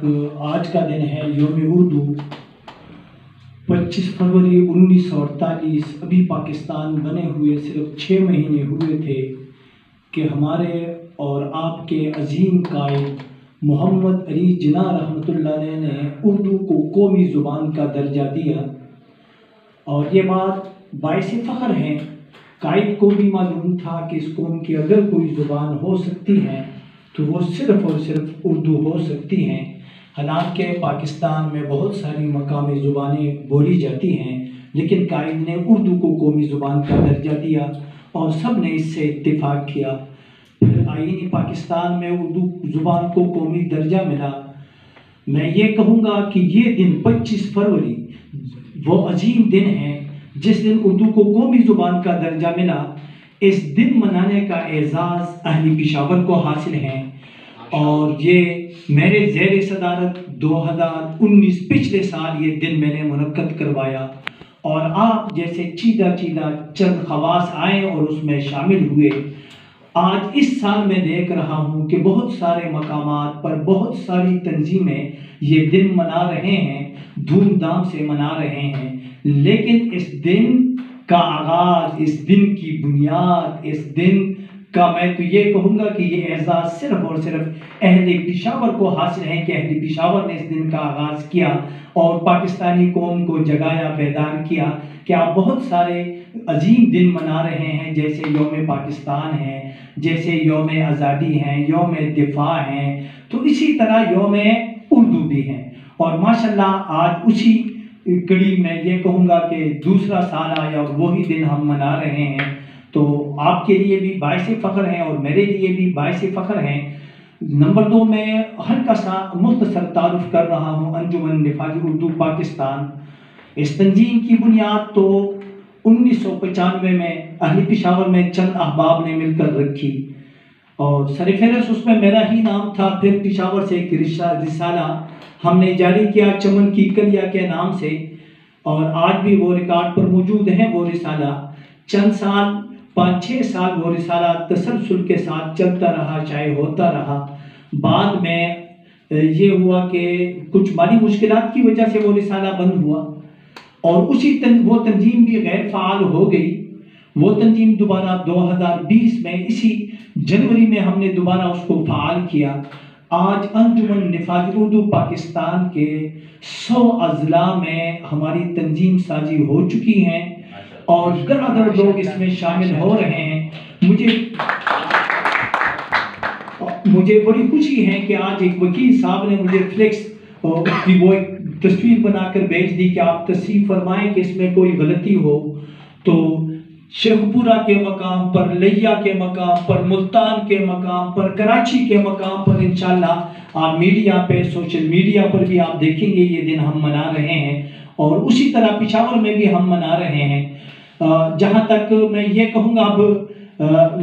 आज का दिन है योम उर्दू 25 फरवरी 1948। अभी पाकिस्तान बने हुए सिर्फ 6 महीने हुए थे कि हमारे और आपके अजीम कायद मोहम्मद अली जिन्ना रहमतुल्लाह अलैह ने उर्दू को कौमी ज़ुबान का दर्जा दिया। और ये बात बाइस फ़ख्र है। कायद को भी मालूम था कि इस कौम की अगर कोई ज़ुबान हो सकती है तो वो सिर्फ़ और सिर्फ उर्दू हो सकती हैं। हालांकि पाकिस्तान में बहुत सारी मकामी ज़ुबानें बोली जाती हैं, लेकिन कायद ने उर्दू को कौमी ज़ुबान का दर्जा दिया और सब ने इससे इत्तेफाक किया। फिर आईनी पाकिस्तान में उर्दू ज़ुबान को कौमी दर्जा मिला। मैं ये कहूँगा कि ये दिन 25 फरवरी वो अजीम दिन है जिस दिन उर्दू को कौमी ज़ुबान का दर्जा मिला। इस दिन मनाने का एजाज़ अहली पेशावर को हासिल है और ये मेरे ज़ेर सदारत 2019 पिछले साल ये दिन मैंने मुनक्कद करवाया और आप जैसे चीदा चंद खवास आए और उसमें शामिल हुए। आज इस साल मैं देख रहा हूँ कि बहुत सारे मकामात पर बहुत सारी तंजीमें ये दिन मना रहे हैं, धूमधाम से मना रहे हैं, लेकिन इस दिन का आगाज़, इस दिन की बुनियाद, इस दिन का मैं तो ये कहूँगा कि ये एजाज़ सिर्फ़ और सिर्फ अहले पेशावर को हासिल है कि अहले पेशावर ने इस दिन का आगाज़ किया और पाकिस्तानी कौम को जगाया, बेदार किया कि आप बहुत सारे अजीम दिन मना रहे हैं, जैसे यौम पाकिस्तान है, जैसे यौम आज़ादी हैं, यौम दिफा हैं, तो इसी तरह यौम उर्दू भी हैं। और माशाल्लाह आज उसी कड़ी में ये कहूँगा कि दूसरा साल आया और वही दिन हम मना रहे हैं, तो आपके लिए भी बाइस फ़ख्र है और मेरे लिए भी बाइस फ़ख्र है। नंबर 2 मैं हल्का सा मुख्तसर तारुफ कर रहा हूँ अंजुमन निफाज़ उर्दू पाकिस्तान। इस तंजीम की बुनियाद तो 1995 में अहली पेशावर में चंद अहबाब ने मिलकर रखी और सरफहरिस्त उसमें मेरा ही नाम था। फिर पेशावर से एक रिसाला हमने जारी किया चमन की कलिया के नाम से और आज भी वो रिकॉर्ड पर मौजूद है। वो रिसाला चंद साल 5-6 साल वो रिसाला तसलसल के साथ चलता रहा, चाहे होता रहा। बाद में ये हुआ कि कुछ माली मुश्किलात की वजह से वो रिसाला बंद हुआ और वो तंजीम भी गैर फ़ाल हो गई। वो तंजीम दोबारा 2020 में इसी जनवरी में हमने दोबारा उसको फ़ाल किया। आज अंजुमन निफाज़ उर्दू पाकिस्तान के 100 अज़ला में हमारी तंजीम साजी हो चुकी हैं और दर लोग इसमें शामिल हो रहे हैं। मुझे बड़ी खुशी है कि आज एक वकील साहब ने मुझे फ्लेक्स की वो एक तस्वीर बनाकर भेज दी कि आप तस्रीफ फरमाएं कि इसमें कोई गलती हो तो शेखपुरा के मकाम पर, लिया के मकाम पर, मुल्तान के मकाम पर, कराची के मकाम पर इंशाल्लाह आप मीडिया पे, सोशल मीडिया पर भी आप देखेंगे ये दिन हम मना रहे हैं और उसी तरह पेशावर में भी हम मना रहे हैं। जहाँ तक मैं ये कहूँगा, अब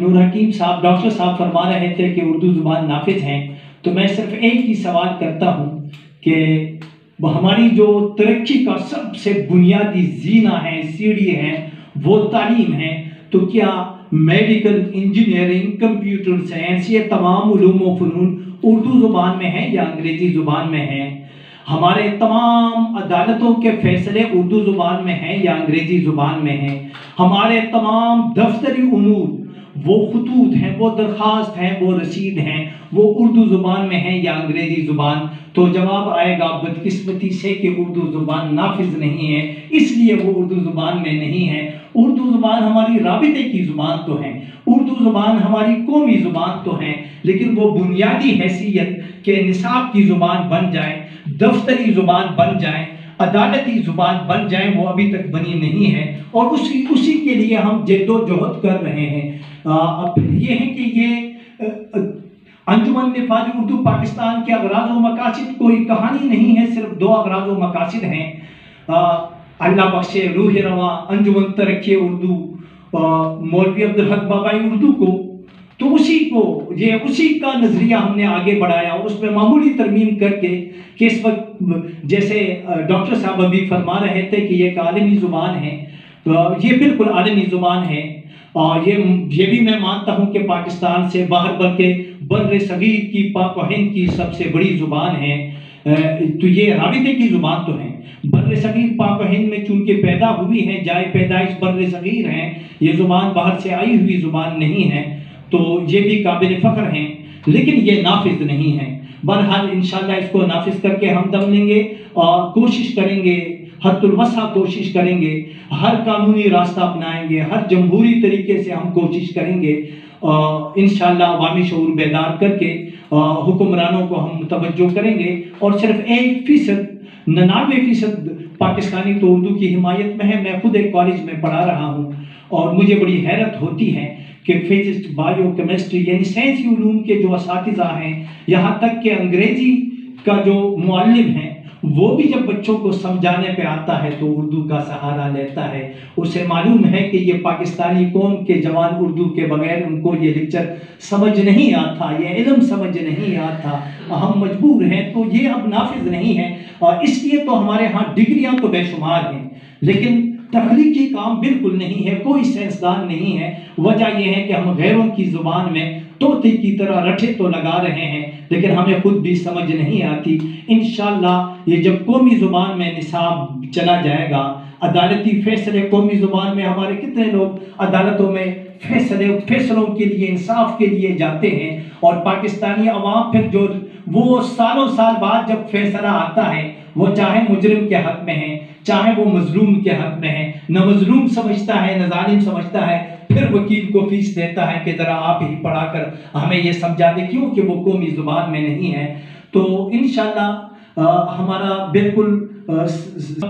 नूर हकीम साहब, डॉक्टर साहब फरमा रहे थे कि उर्दू ज़ुबान नाफिज हैं, तो मैं सिर्फ एक ही सवाल करता हूँ कि हमारी जो तरक्की का सबसे बुनियादी जीना है, सीढ़ी है, वो तालीम है। तो क्या मेडिकल, इंजीनियरिंग, कंप्यूटर साइंस, ये तमाम उलूम व फ़नून उर्दू ज़ुबान में है या अंग्रेज़ी ज़ुबान में है? हमारे तमाम अदालतों के फैसले उर्दू ज़ुबान में हैं या अंग्रेज़ी ज़ुबान में हैं? हमारे तमाम दफ्तरी उमूर, वो खतूत हैं, वो दरख्वास्त हैं, वो रसीद हैं, वो उर्दू ज़ुबान में हैं या अंग्रेज़ी ज़ुबान? तो जवाब आएगा बदकिस्मती से कि उर्दू ज़ुबान नाफिज नहीं है, इसलिए वो उर्दू ज़ुबान में नहीं है। उर्दू ज़ुबान हमारी राबिते की ज़ुबान तो है, उर्दू ज़ुबान हमारी कौमी ज़ुबान तो है, लेकिन वो बुनियादी हैसियत के निसाब की ज़ुबान बन जाए, दफ्तरी ज़ुबान बन जाए, अदालती ज़ुबान बन जाए, वो अभी तक बनी नहीं है और उसी के लिए हम जद्दोजहद कर रहे हैं। अब ये है कि ये अंजुमन निफाज़ उर्दू पाकिस्तान के अगराज़ व मकासिद कोई कहानी नहीं है, सिर्फ 2 अगराज़ व मकासिद हैं। अल्लाह बख्शे रूह रवा अंजुमन तरक्की उर्दू, मौलवी अब्दुल हक बाबाई उर्दू को, तो उसी का नज़रिया हमने आगे बढ़ाया और उसमें मामूली तरमीम करके कि इस वक्त जैसे डॉक्टर साहब अभी फरमा रहे थे कि ये एक आलमी ज़ुबान है, तो ये बिल्कुल आलमी ज़ुबान है और ये भी मैं मानता हूँ कि पाकिस्तान से बाहर बल्कि बर्र सगीर की पाक व हिंद की सबसे बड़ी ज़ुबान है। تو یہ رابطے کی زبان تو ہے۔ بر صغیر پاک و ہند میں چونکہ پیدا ہوئی ہے، جائے پیدائش بر صغیر ہیں، یہ زبان باہر سے آئی ہوئی زبان نہیں ہے، تو یہ بھی قابل فخر ہیں، لیکن یہ نافذ نہیں ہے۔ بہرحال انشاءاللہ اس کو نافذ کر کے ہم دم لیں گے اور کوشش کریں گے، حد الوسع کوشش کریں گے، ہر قانونی راستہ اپنائیں گے، ہر جمہوری طریقے سے ہم کوشش کریں گے، انشاءاللہ عوامی شعور بیدار کر کے حکمرانوں کو ہم متوجہ کریں گے، اور صرف 1%، 99% پاکستانی تو اردو کی حمایت میں ہے۔ میں خود ایک کالج میں پڑھا رہا ہوں اور مجھے بڑی حیرت ہوتی ہے کہ فزکس، بایو کیمسٹری یعنی سائنسی علوم کے جو اساتذہ ہیں، یہاں تک کہ انگریزی کا جو معلم ہے وہ بھی جب بچوں کو سمجھانے پہ آتا ہے تو اردو کا سہارا لیتا ہے۔ اسے معلوم ہے کہ یہ پاکستانی قوم کے جوان اردو کے بغیر ان کو یہ لیکچر سمجھ نہیں آتا، یہ علم سمجھ نہیں آتا، ہم مجبور ہیں، تو یہ اب نافذ نہیں ہے۔ اور اس لیے تو ہمارے ہاں ڈگریاں تو بے شمار ہیں، لیکن تخلیقی کام بالکل نہیں ہے، کوئی سائنسدان نہیں ہے۔ وجہ یہ ہے کہ ہم غیروں کی زبان میں طوطے کی طرح رٹے تو لگا رہے ہیں، لیکن ہمیں خود بھی سمجھ نہیں آتی۔ انشاءاللہ یہ جب قومی زبان میں نصاب چلا جائے گا، عدالتی فیصلے قومی زبان میں، ہمارے کتنے لوگ عدالتوں میں فیصلوں کے لیے، انصاف کے لیے جاتے ہیں، اور پاکستانی عوام پھر جو وہ سالوں سال بعد جب فیصلہ آتا ہے، وہ چاہے مجرم کے حق میں ہے، چاہے وہ مظلوم کے حق میں ہے، نہ مظلوم سمجھتا ہے نہ ظالم سمجھتا ہے، پھر وکیل کو فیس دیتا ہے کہ ذرا آپ ہی پڑھا کر ہمیں یہ سمجھا دیں، کیونکہ وہ قومی زبان میں نہیں ہے۔ تو انشاءاللہ ہمارا بالکل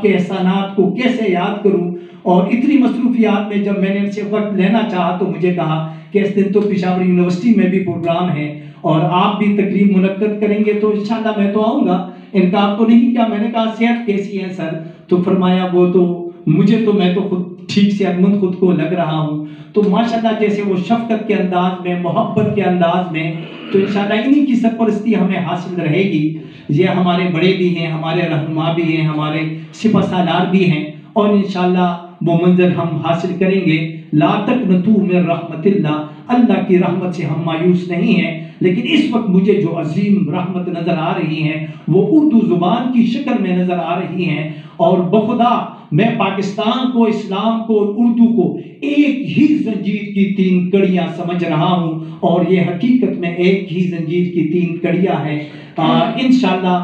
کے احسانات کو کیسے یاد کروں، اور اتنی مصروفیات میں جب میں نے ان سے وقت لینا چاہا تو مجھے کہا کہ اس دن تو پشاور یونیورسٹی میں بھی پروگرام ہے اور آپ بھی تقریب منعقد کریں گے، تو انشاءاللہ میں تو آؤں گا، انکار تو نہیں کیا۔ میں نے کہا صحت کیسی ہے سر؟ تو فرمایا وہ تو میں تو خود ٹھیک سے مند خود کو لگ رہا ہوں۔ تو ماشاءاللہ جیسے وہ شفقت کے انداز میں، محبت کے انداز میں، تو انشاءاللہ انہی کی سرپرستی ہمیں حاصل رہے گی۔ یہ ہمارے بڑے بھی ہیں، ہمارے رہنما بھی ہیں، ہمارے سپہ سالار بھی ہیں، اور انشاءاللہ وہ منظر ہم حاصل کریں گے۔ لا تقنطوا من رحمت اللہ، اللہ کی رحمت سے ہم مایوس نہیں ہیں، لیکن اس وقت مجھے جو عظیم رحمت نظر آ رہی ہیں وہ اردو زبان کی شکل میں نظر آ رہی ہیں، اور بخدا میں پاکستان کو، اسلام کو اور اردو کو ایک ہی زنجیر کی 3 کڑیاں سمجھ رہا ہوں، اور یہ حقیقت میں ایک ہی زنجیر کی 3 کڑیاں ہیں۔ انشاءاللہ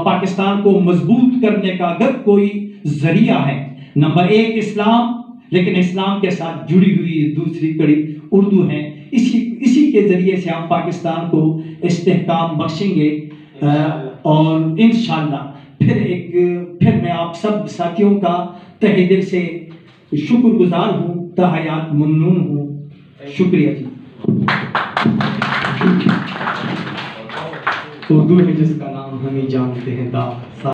پاکستان کو مضبوط کرنے کا اگر کوئی ذریعہ ہے، نمبر 1 اسلام، لیکن اسلام کے ساتھ جڑی ہوئی دوسری کڑی اردو ہے۔ اسی کے ذریعے سے ہم پاکستان کو استحکام بخشیں گے، اور انشاءاللہ پھر میں آپ سب ساتھیوں کا تہہ دل سے شکر گزار ہوں، تحیات ممنون ہوں۔ شکریہ جی۔ اردو ہے جس کا نام ہم ہی جانتے ہیں،